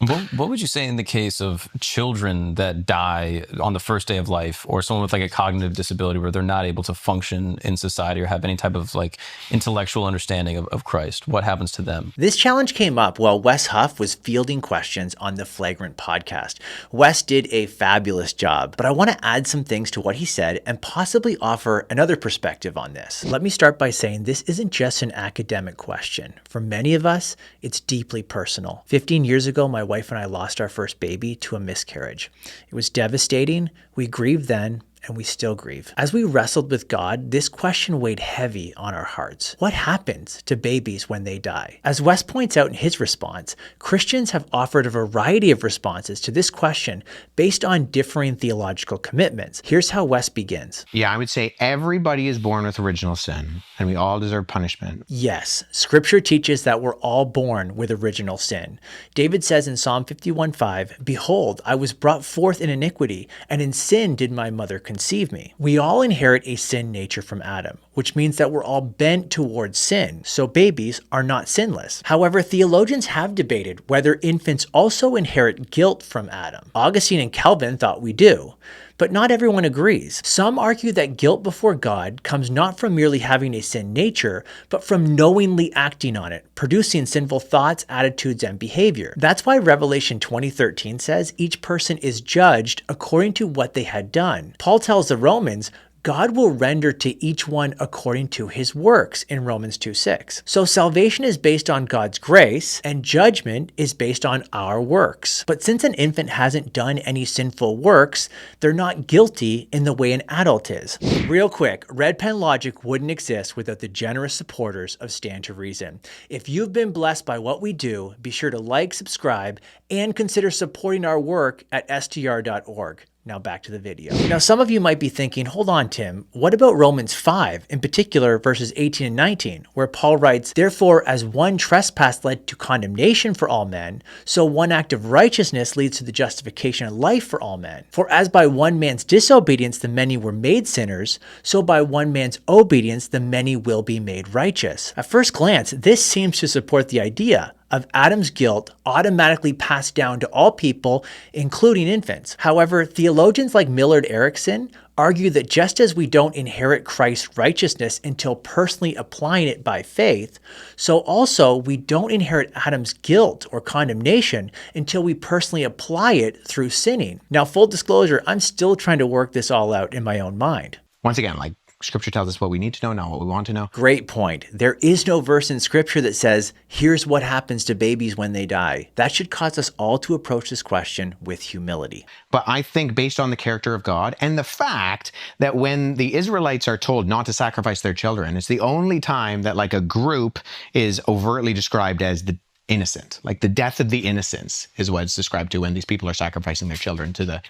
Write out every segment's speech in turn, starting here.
What would you say in the case of children that die on the first day of life, or someone with like a cognitive disability where they're not able to function in society or have any type of like intellectual understanding of Christ? What happens to them? This challenge came up while Wes Huff was fielding questions on the Flagrant podcast. Wes did a fabulous job, but I want to add some things to what he said and possibly offer another perspective on this. Let me start by saying this isn't just an academic question. For many of us, it's deeply personal. 15 years ago, my wife and I lost our first baby to a miscarriage. It was devastating. We grieved then, and we still grieve. As we wrestled with God, this question weighed heavy on our hearts. What happens to babies when they die? As Wes points out in his response, Christians have offered a variety of responses to this question based on differing theological commitments. Here's how Wes begins. Yeah, I would say everybody is born with original sin, and we all deserve punishment. Yes, Scripture teaches that we're all born with original sin. David says in Psalm 51:5, "Behold, I was brought forth in iniquity, and in sin did my mother conceive me." We all inherit a sin nature from Adam, which means that we're all bent towards sin, so babies are not sinless. However, theologians have debated whether infants also inherit guilt from Adam. Augustine and Calvin thought we do, but not everyone agrees. Some argue that guilt before God comes not from merely having a sin nature, but from knowingly acting on it, producing sinful thoughts, attitudes, and behavior. That's why Revelation 20:13 says each person is judged according to what they had done. Paul tells the Romans, God will render to each one according to his works in Romans 2:6. So salvation is based on God's grace and judgment is based on our works. But since an infant hasn't done any sinful works, they're not guilty in the way an adult is. Real quick, Red Pen Logic wouldn't exist without the generous supporters of Stand to Reason. If you've been blessed by what we do, be sure to like, subscribe, and consider supporting our work at str.org. Now back to the video. Now some of you might be thinking, hold on Tim, what about Romans 5, in particular verses 18 and 19, where Paul writes, "Therefore as one trespass led to condemnation for all men, so one act of righteousness leads to the justification of life for all men. For as by one man's disobedience the many were made sinners, so by one man's obedience the many will be made righteous." At first glance, this seems to support the idea of Adam's guilt automatically passed down to all people, including infants. However, theologians like Millard Erickson argue that just as we don't inherit Christ's righteousness until personally applying it by faith, so also we don't inherit Adam's guilt or condemnation until we personally apply it through sinning. Now, full disclosure, I'm still trying to work this all out in my own mind. Once again, like Scripture tells us what we need to know, not what we want to know. Great point. There is no verse in Scripture that says, here's what happens to babies when they die. That should cause us all to approach this question with humility. But I think based on the character of God and the fact that when the Israelites are told not to sacrifice their children, it's the only time that like a group is overtly described as the innocent. Like the death of the innocents is what it's described to when these people are sacrificing their children to the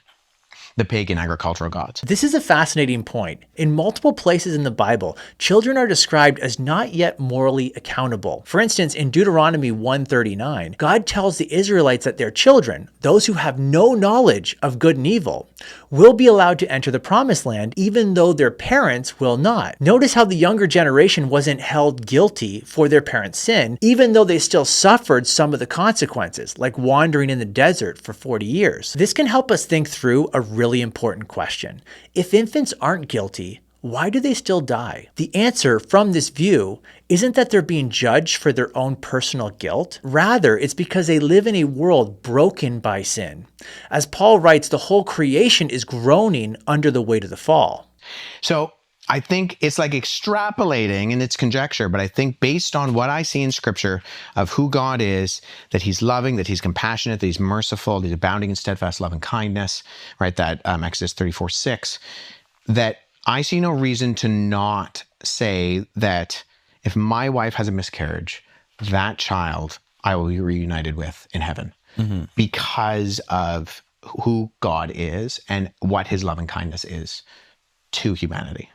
pagan agricultural gods. This is a fascinating point. In multiple places in the Bible, children are described as not yet morally accountable. For instance, in Deuteronomy 1:39, God tells the Israelites that their children, those who have no knowledge of good and evil, will be allowed to enter the promised land even though their parents will not. Notice how the younger generation wasn't held guilty for their parents' sin, even though they still suffered some of the consequences, like wandering in the desert for 40 years. This can help us think through a really important question. If infants aren't guilty, why do they still die? The answer from this view isn't that they're being judged for their own personal guilt. Rather, it's because they live in a world broken by sin. As Paul writes, the whole creation is groaning under the weight of the fall. So I think it's like extrapolating and it's conjecture, but I think based on what I see in Scripture of who God is, that he's loving, that he's compassionate, that he's merciful, that he's abounding in steadfast love and kindness, right? That Exodus 34:6, that I see no reason to not say that if my wife has a miscarriage, that child I will be reunited with in heaven because of who God is and what his love and kindness is to humanity.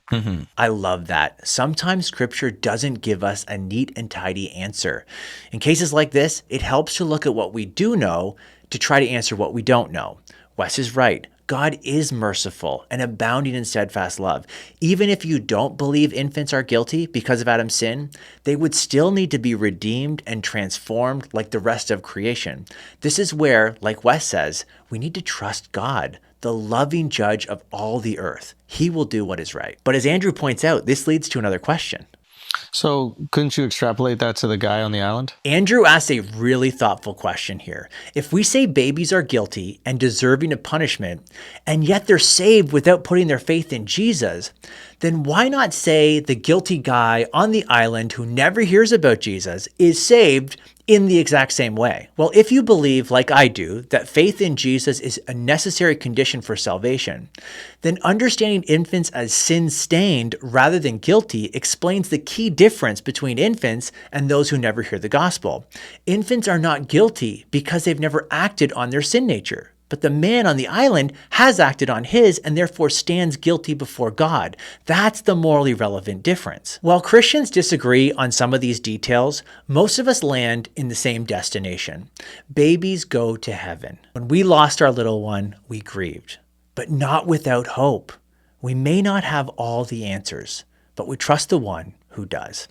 I love that. Sometimes Scripture doesn't give us a neat and tidy answer. In cases like this, it helps to look at what we do know to try to answer what we don't know. Wes is right. God is merciful and abounding in steadfast love. Even if you don't believe infants are guilty because of Adam's sin, they would still need to be redeemed and transformed like the rest of creation. This is where, like Wes says, we need to trust God, the loving judge of all the earth. He will do what is right. But as Andrew points out, this leads to another question. So couldn't you extrapolate that to the guy on the island? Andrew asks a really thoughtful question here. If we say babies are guilty and deserving of punishment, and yet they're saved without putting their faith in Jesus, then why not say the guilty guy on the island who never hears about Jesus is saved in the exact same way? Well, if you believe, like I do, that faith in Jesus is a necessary condition for salvation, then understanding infants as sin-stained rather than guilty explains the key difference between infants and those who never hear the gospel. Infants are not guilty because they've never acted on their sin nature. But the man on the island has acted on his and therefore stands guilty before God. That's the morally relevant difference. While Christians disagree on some of these details, most of us land in the same destination. Babies go to heaven. When we lost our little one, we grieved, but not without hope. We may not have all the answers, but we trust the one who does.